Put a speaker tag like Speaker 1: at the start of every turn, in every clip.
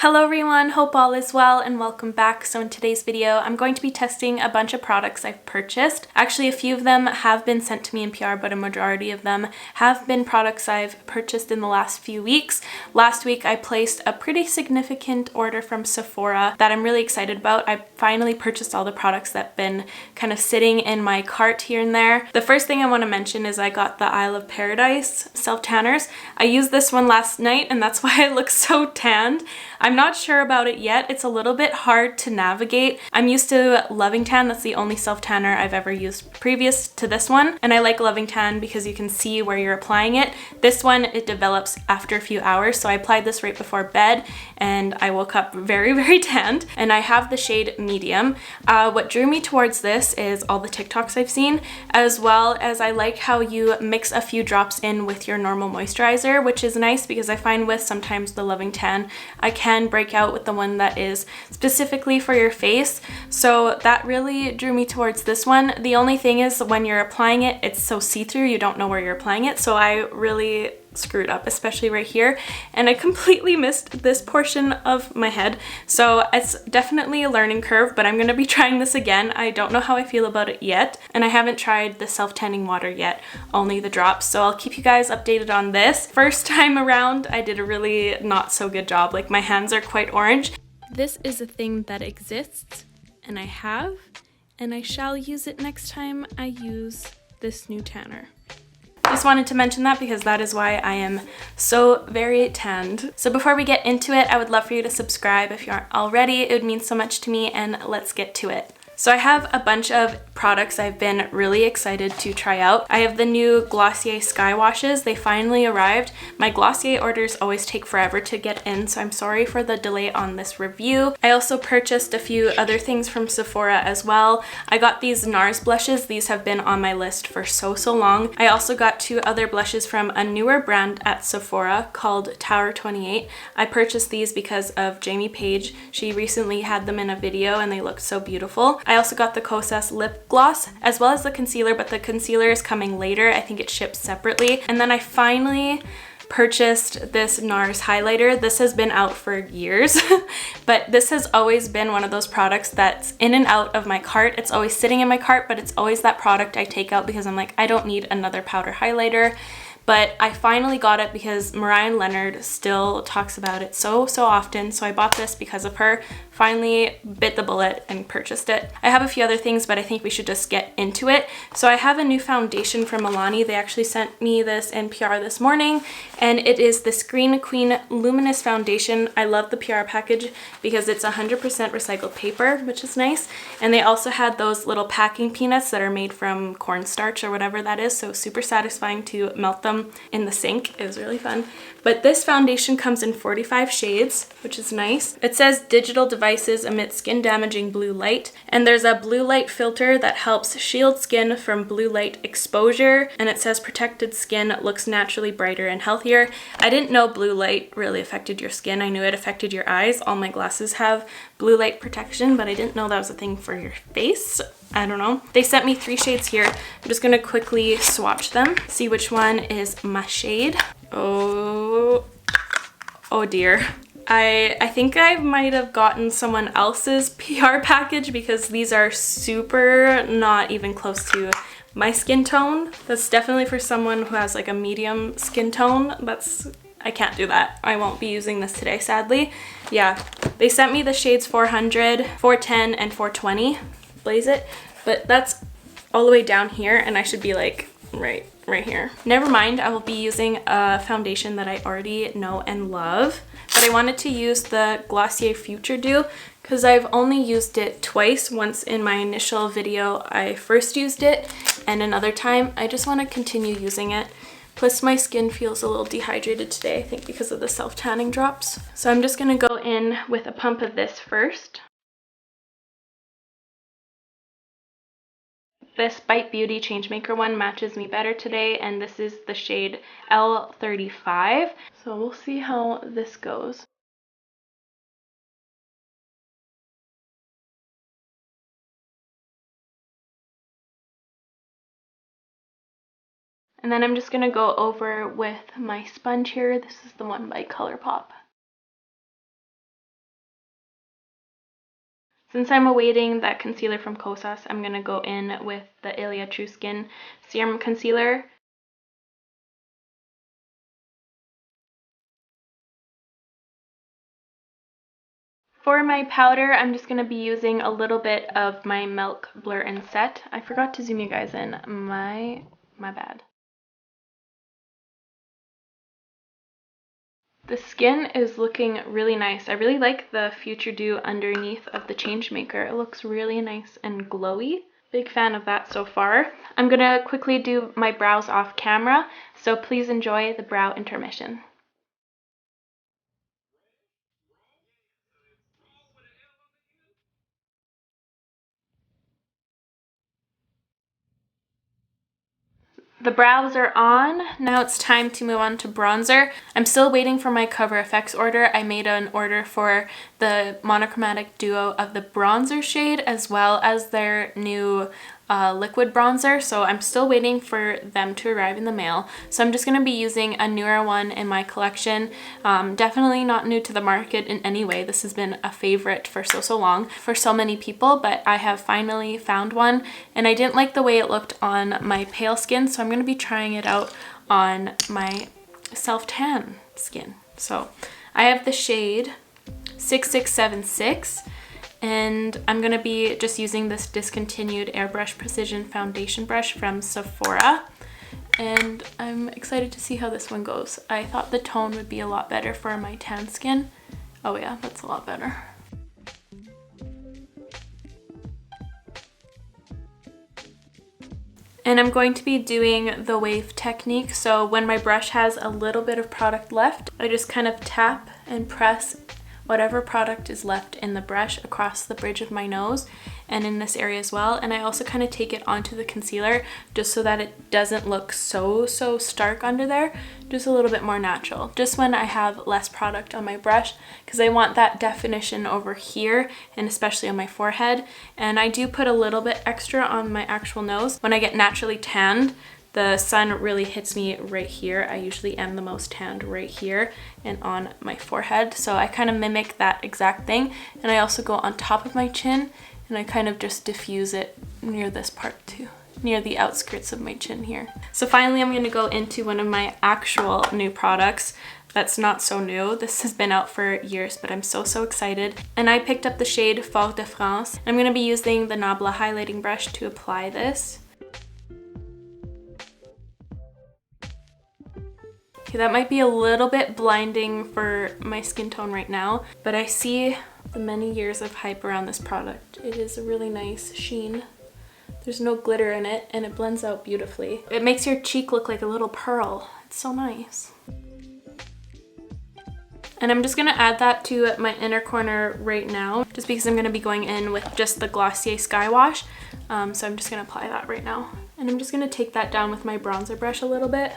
Speaker 1: Hello everyone, hope all is well and welcome back. So in today's video, I'm going to be testing a bunch of products I've purchased. Actually, a few of them have been sent to me in PR, but a majority of them have been products I've purchased in the last few weeks. Last week, I placed a pretty significant order from Sephora that I'm really excited about. I finally purchased all the products that have been kind of sitting in my cart here and there. The first thing I want to mention is I got the Isle of Paradise self-tanners. I used this one last night and that's why I look so tanned. I'm not sure about it yet. It's a little bit hard to navigate. I'm used to Loving Tan. That's the only self-tanner I've ever used previous to this one. And I like Loving Tan because you can see where you're applying it. This one, it develops after a few hours. So I applied this right before bed and I woke up very, very tanned. And I have the shade medium. What drew me towards this is all the TikToks I've seen, as well as I like how you mix a few drops in with your normal moisturizer, which is nice because I find with sometimes the Loving Tan, I can break out with the one that is specifically for your face. So that really drew me towards this one. The only thing is when you're applying it, it's so see-through, you don't know where you're applying it. So I really screwed up, especially right here, and I completely missed this portion of my head. So it's definitely a learning curve, but I'm going to be trying this again. I don't know how I feel about it yet, and I haven't tried the self-tanning water yet, only the drops. So I'll keep you guys updated on this. First time around, I did a really not so good job. Like, my hands are quite orange. This is a thing that exists, and I have, and I shall use it next time I use this new tanner. Just wanted to mention that because that is why I am so very tanned. So before we get into it, I would love for you to subscribe if you aren't already. It would mean so much to me, and let's get to it. So I have a bunch of products I've been really excited to try out. I have the new Glossier Skywashes. They finally arrived. My Glossier orders always take forever to get in, so I'm sorry for the delay on this review. I also purchased a few other things from Sephora as well. I got these NARS blushes. These have been on my list for so long. I also got two other blushes from a newer brand at Sephora called Tower 28. I purchased these because of Jamie Page. She recently had them in a video and they looked so beautiful. I also got the Kosas lip gloss as well as the concealer, but the concealer is coming later. I think it ships separately. And then I finally purchased this NARS highlighter. This has been out for years, but this has always been one of those products that's in and out of my cart. It's always sitting in my cart, but it's always that product I take out because I'm like, I don't need another powder highlighter. But I finally got it because Mariah Leonard still talks about it so often. So I bought this because of her. Finally bit the bullet and purchased it. I have a few other things, but I think we should just get into it. So I have a new foundation from Milani. They actually sent me this in PR this morning, and it is the Screen Queen Luminous Foundation. I love the PR package because it's 100% recycled paper, which is nice. And they also had those little packing peanuts that are made from cornstarch or whatever that is. So super satisfying to melt them in the sink. It was really fun. But this foundation comes in 45 shades, which is nice. It says digital devices emit skin damaging blue light, and there's a blue light filter that helps shield skin from blue light exposure, and it says protected skin looks naturally brighter and healthier. I didn't know blue light really affected your skin. I knew it affected your eyes. All my glasses have blue light protection, but I didn't know that was a thing for your face. I don't know. They sent me 3 shades here. I'm just gonna quickly swatch them, see which one is my shade. Oh dear. I think I might have gotten someone else's PR package because these are super not even close to my skin tone. That's definitely for someone who has like a medium skin tone. I can't do that. I won't be using this today, sadly. Yeah, they sent me the shades 400, 410, and 420. Blaze it, but that's all the way down here, and I should be like right here. Never mind, I will be using a foundation that I already know and love, but I wanted to use the Glossier Future Dew because I've only used it twice. Once in my initial video I first used it, and another time I just want to continue using it. Plus my skin feels a little dehydrated today, I think because of the self-tanning drops. So I'm just going to go in with a pump of this first. This Bite Beauty Changemaker one matches me better today, and this is the shade L35. So we'll see how this goes. And then I'm just going to go over with my sponge here. This is the one by ColourPop. Since I'm awaiting that concealer from Kosas, I'm going to go in with the JULIAA True Skin Serum Concealer. For my powder, I'm just going to be using a little bit of my Milk Blur and Set. I forgot to zoom you guys in. My bad. The skin is looking really nice. I really like the Future Dew underneath of the Changemaker. It looks really nice and glowy. Big fan of that so far. I'm going to quickly do my brows off camera, so please enjoy the brow intermission. The brows are on. Now it's time to move on to bronzer. I'm still waiting for my Cover FX order. I made an order for the monochromatic duo of the bronzer shade as well as their new liquid bronzer, so I'm still waiting for them to arrive in the mail. So I'm just going to be using a newer one in my collection. Definitely not new to the market in any way. This has been a favorite for so long for so many people, but I have finally found one and I didn't like the way it looked on my pale skin, so I'm going to be trying it out on my self-tan skin. So I have the shade 6676. And I'm going to be just using this discontinued Airbrush Precision Foundation brush from Sephora. And I'm excited to see how this one goes. I thought the tone would be a lot better for my tan skin. Oh yeah, that's a lot better. And I'm going to be doing the wave technique. So when my brush has a little bit of product left, I just kind of tap and press whatever product is left in the brush across the bridge of my nose and in this area as well. And I also kind of take it onto the concealer just so that it doesn't look so stark under there, just a little bit more natural, just when I have less product on my brush, because I want that definition over here and especially on my forehead. And I do put a little bit extra on my actual nose. When I get naturally tanned, the sun really hits me right here. I usually am the most tanned right here and on my forehead. So I kind of mimic that exact thing. And I also go on top of my chin and I kind of just diffuse it near this part too, near the outskirts of my chin here. So finally, I'm going to go into one of my actual new products that's not so new. This has been out for years, but I'm so excited. And I picked up the shade Fort de France. I'm going to be using the Nabla highlighting brush to apply this. Okay, that might be a little bit blinding for my skin tone right now, but I see the many years of hype around this product. It is a really nice sheen. There's no glitter in it and it blends out beautifully. It makes your cheek look like a little pearl. It's so nice. And I'm just going to add that to my inner corner right now, just because I'm going to be going in with just the Glossier Skywash. So I'm just going to apply that right now. And I'm just going to take that down with my bronzer brush a little bit.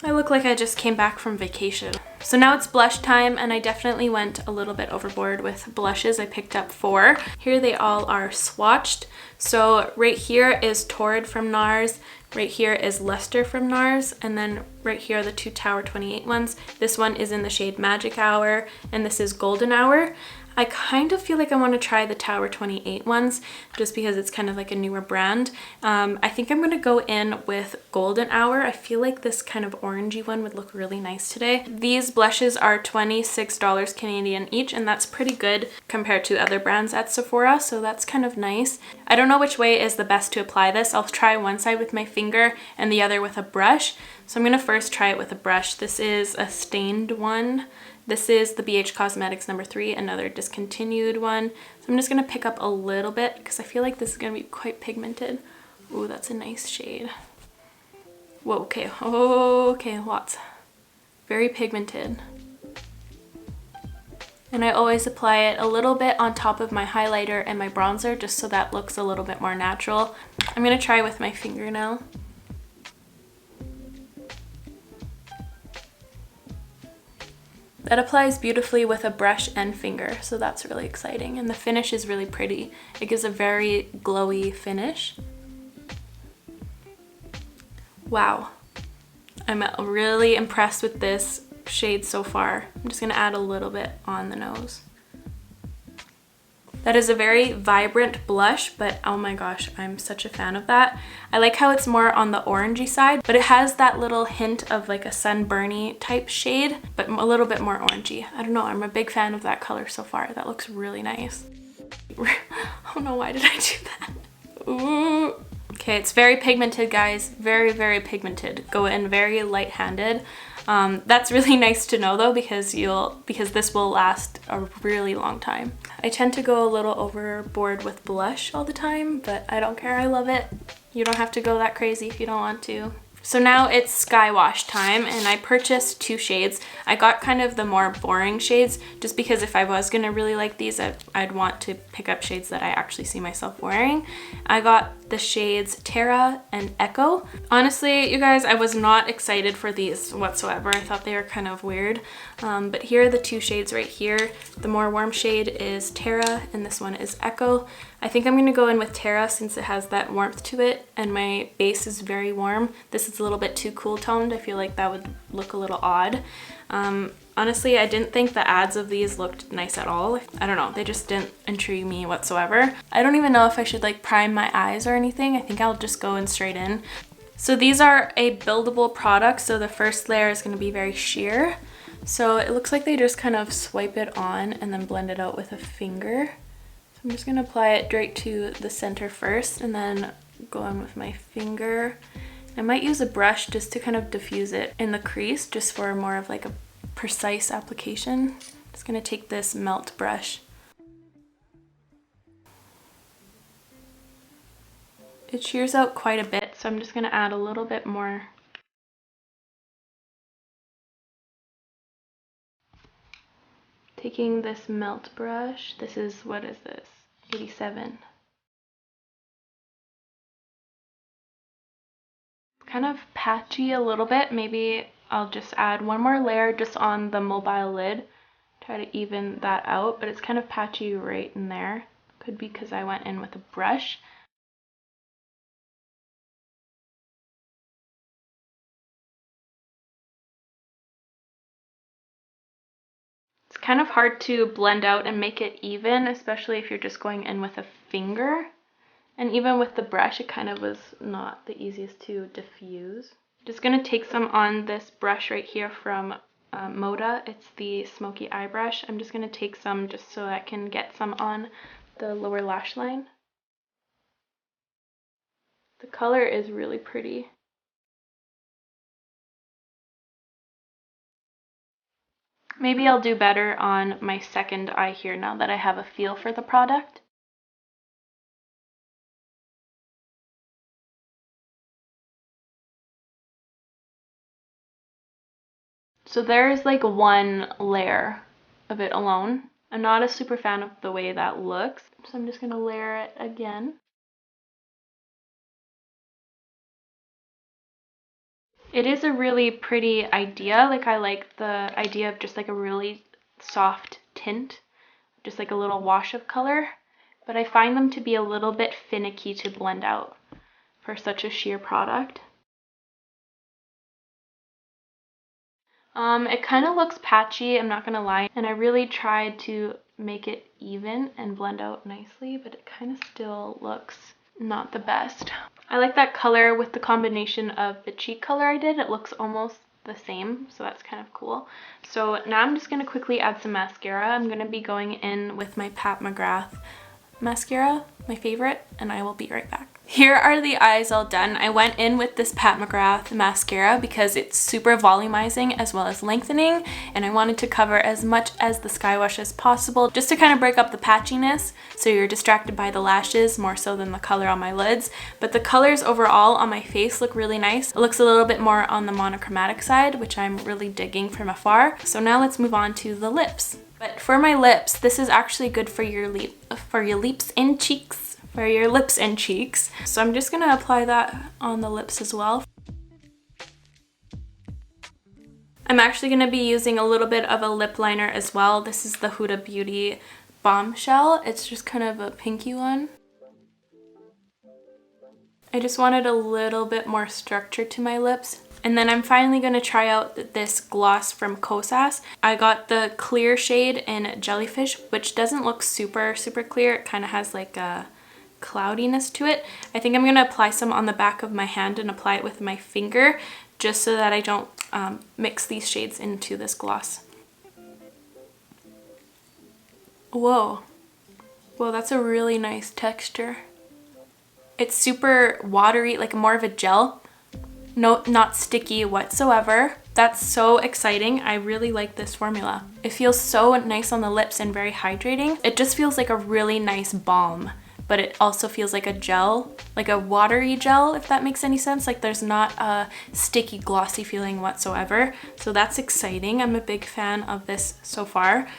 Speaker 1: I look like I just came back from vacation. So now it's blush time, and I definitely went a little bit overboard with blushes. I picked up 4. Here they all are swatched. So right here is Torrid from NARS, right here is Luster from NARS, and then right here are the 2 Tower 28 ones. This one is in the shade Magic Hour, and this is Golden Hour. I kind of feel like I want to try the Tower 28 ones just because it's kind of like a newer brand. I think I'm going to go in with Golden Hour. I feel like this kind of orangey one would look really nice today. These blushes are $26 Canadian each, and that's pretty good compared to other brands at Sephora, so that's kind of nice. I don't know which way is the best to apply this. I'll try one side with my finger and the other with a brush. So I'm going to first try it with a brush. This is a stained one. This is the BH Cosmetics number 3, another discontinued one. So I'm just going to pick up a little bit because I feel like this is going to be quite pigmented. Ooh, that's a nice shade. Whoa, okay. Okay, lots. Very pigmented. And I always apply it a little bit on top of my highlighter and my bronzer just so that looks a little bit more natural. I'm going to try with my finger now. That applies beautifully with a brush and finger, so that's really exciting. And the finish is really pretty. It gives a very glowy finish. Wow. I'm really impressed with this shade so far. I'm just gonna add a little bit on the nose. That is a very vibrant blush, but oh my gosh, I'm such a fan of that. I like how it's more on the orangey side, but it has that little hint of like a sunburny type shade, but a little bit more orangey. I don't know, I'm a big fan of that color so far. That looks really nice. Oh no, why did I do that? Ooh. Okay, it's very pigmented, guys. Very, very pigmented. Go in very light-handed. That's really nice to know though, because this will last a really long time. I tend to go a little overboard with blush all the time, but I don't care, I love it. You don't have to go that crazy if you don't want to. So now it's Skywash time, and I purchased 2 shades. I got kind of the more boring shades just because if I was gonna really like these, I'd want to pick up shades that I actually see myself wearing. I got the shades Terra and Echo. Honestly, you guys, I was not excited for these whatsoever. I thought they were kind of weird. But here are the 2 shades right here. The more warm shade is Terra and this one is Echo. I think I'm gonna go in with Terra since it has that warmth to it and my base is very warm. This is a little bit too cool toned. I feel like that would look a little odd. Honestly, I didn't think the ads of these looked nice at all. I don't know, they just didn't intrigue me whatsoever. I don't even know if I should like prime my eyes or anything. I think I'll just go in straight in. So these are a buildable product, so the first layer is gonna be very sheer. So it looks like they just kind of swipe it on and then blend it out with a finger. I'm just gonna apply it right to the center first and then go in with my finger. I might use a brush just to kind of diffuse it in the crease, just for more of like a precise application. Just gonna take this melt brush. It shears out quite a bit, so I'm just gonna add a little bit more. Taking this melt brush, this is, what is this? 87. Kind of patchy a little bit. Maybe I'll just add one more layer just on the mobile lid. Try to even that out, but it's kind of patchy right in there. Could be because I went in with a brush. It's kind of hard to blend out and make it even, especially if you're just going in with a finger. And even with the brush, it kind of was not the easiest to diffuse. Just gonna take some on this brush right here from Moda. It's the smoky eye brush. I'm just gonna take some just so I can get some on the lower lash line. The color is really pretty. Maybe I'll do better on my second eye here now that I have a feel for the product. So there is like one layer of it alone. I'm not a super fan of the way that looks, so I'm just gonna layer it again. It is a really pretty idea. Like, I like the idea of just like a really soft tint, just like a little wash of color, but I find them to be a little bit finicky to blend out for such a sheer product. It kind of looks patchy, I'm not gonna lie, and I really tried to make it even and blend out nicely, but it kind of still looks not the best. I like that color with the combination of the cheek color I did. It looks almost the same, so that's kind of cool. So now I'm just going to quickly add some mascara. I'm going to be going in with my Pat McGrath mascara, my favorite, and I will be right back. Here are the eyes all done. I went in with this Pat McGrath mascara because it's super volumizing as well as lengthening, and I wanted to cover as much as the Skywash as possible just to kind of break up the patchiness so you're distracted by the lashes more so than the color on my lids. But the colors overall on my face look really nice. It looks a little bit more on the monochromatic side, which I'm really digging from afar. So now let's move on to the lips. But for my lips, this is actually good for your lips and cheeks. For your lips and cheeks. So I'm just gonna apply that on the lips as well. I'm actually gonna be using a little bit of a lip liner as well. This is the Huda Beauty Bombshell. It's just kind of a pinky one. I just wanted a little bit more structure to my lips. And then I'm finally going to try out this gloss from Kosas. I got the clear shade in Jellyfish, which doesn't look super clear. It kind of has like a cloudiness to it. I think I'm going to apply some on the back of my hand and apply it with my finger, just so that I don't mix these shades into this gloss. Whoa. Whoa, that's a really nice texture. It's super watery, like more of a gel. No, not sticky whatsoever. That's so exciting. I really like this formula. It feels so nice on the lips and very hydrating. It just feels like a really nice balm, but it also feels like a gel, like a watery gel, if that makes any sense. Like there's not a sticky, glossy feeling whatsoever. So that's exciting. I'm a big fan of this so far.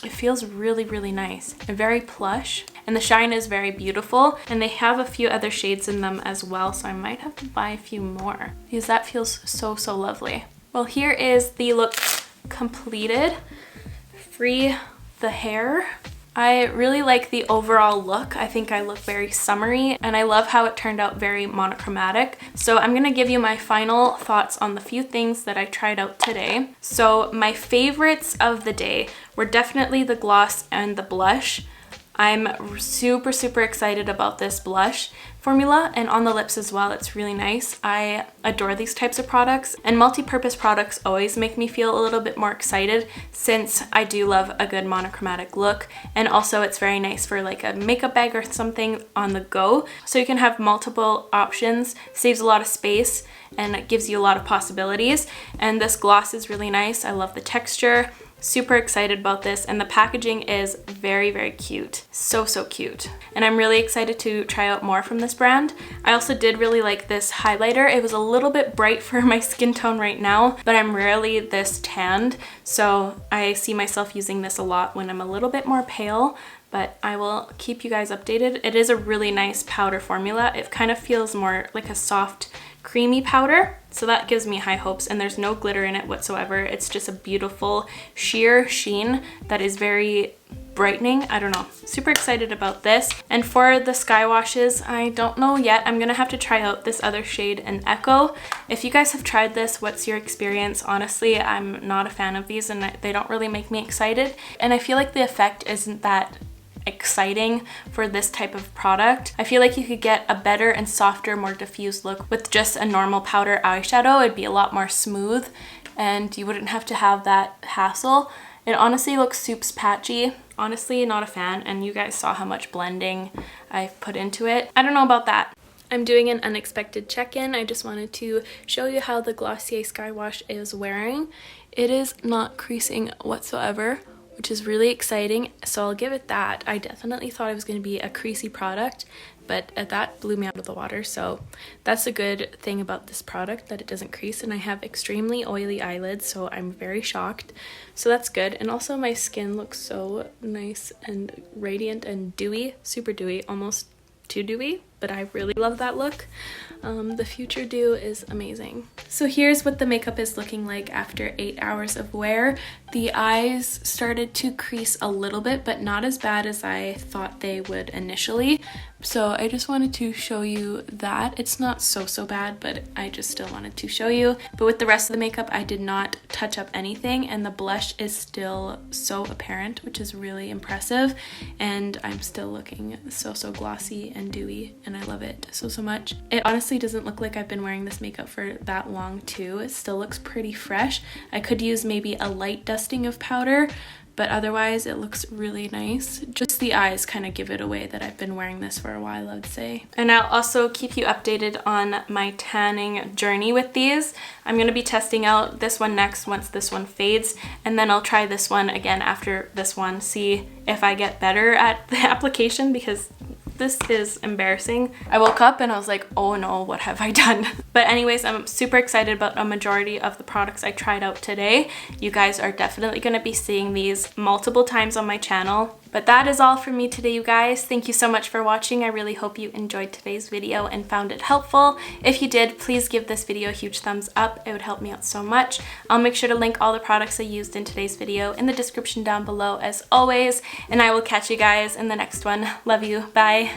Speaker 1: It feels really nice and very plush, and the shine is very beautiful, and they have a few other shades in them as well, so I might have to buy a few more because that feels so lovely. Well, here is the look completed. Free the hair. I really like the overall look. I think I look very summery, and I love how it turned out very monochromatic. So I'm gonna give you my final thoughts on the few things that I tried out today. So my favorites of the day were definitely the gloss and the blush. I'm super excited about this blush formula, and on the lips as well. It's really nice. I adore these types of products, and multi-purpose products always make me feel a little bit more excited, since I do love a good monochromatic look, and also it's very nice for like a makeup bag or something on the go, so you can have multiple options, saves a lot of space, and it gives you a lot of possibilities. And this gloss is really nice. I love the texture. Super excited about this, and the packaging is very cute. So cute. And I'm really excited to try out more from this brand. I also did really like this highlighter. It was a little bit bright for my skin tone right now, but I'm rarely this tanned, so I see myself using this a lot when I'm a little bit more pale. But I will keep you guys updated. It is a really nice powder formula. It kind of feels more like a soft, creamy powder, so that gives me high hopes, and there's no glitter in it whatsoever. It's just a beautiful sheer sheen that is very brightening. I don't know. Super excited about this. And for the Skywashes, I don't know yet. I'm gonna have to try out this other shade in Echo. If you guys have tried this, what's your experience? Honestly, I'm not a fan of these, and they don't really make me excited. And I feel like the effect isn't that exciting for this type of product. I feel like you could get a better and softer, more diffused look with just a normal powder eyeshadow. It'd be a lot more smooth, and you wouldn't have to have that hassle. It honestly looks soups patchy. Honestly, not a fan, and you guys saw how much blending I've put into it. I don't know about that. I'm doing an unexpected check-in. I just wanted to show you how the Glossier Skywash is wearing. It is not creasing whatsoever, which is really exciting, so I'll give it that. I definitely thought it was going to be a creasy product, but that blew me out of the water, so that's a good thing about this product, that it doesn't crease. And I have extremely oily eyelids, so I'm very shocked, so that's good. And also my skin looks so nice and radiant and dewy, super dewy, almost too dewy, but I really love that look. The future dew is amazing. So here's what the makeup is looking like after 8 hours of wear. The eyes started to crease a little bit, but not as bad as I thought they would initially. So I just wanted to show you that. It's not so bad, but I just still wanted to show you. But with the rest of the makeup, I did not touch up anything, and the blush is still so apparent, which is really impressive. And I'm still looking so glossy and dewy, and I love it so much. It honestly doesn't look like I've been wearing this makeup for that long too. It still looks pretty fresh. I could use maybe a light dusting of powder, but otherwise it looks really nice. Just the eyes kind of give it away that I've been wearing this for a while, I would say. And I'll also keep you updated on my tanning journey with these. I'm going to be testing out this one next once this one fades, and then I'll try this one again after this one, see if I get better at the application, because this is embarrassing. I woke up and I was like, oh no, what have I done? But anyways, I'm super excited about a majority of the products I tried out today. You guys are definitely going to be seeing these multiple times on my channel. But that is all from me today, you guys. Thank you so much for watching. I really hope you enjoyed today's video and found it helpful. If you did, please give this video a huge thumbs up. It would help me out so much. I'll make sure to link all the products I used in today's video in the description down below as always, and I will catch you guys in the next one. Love you. Bye.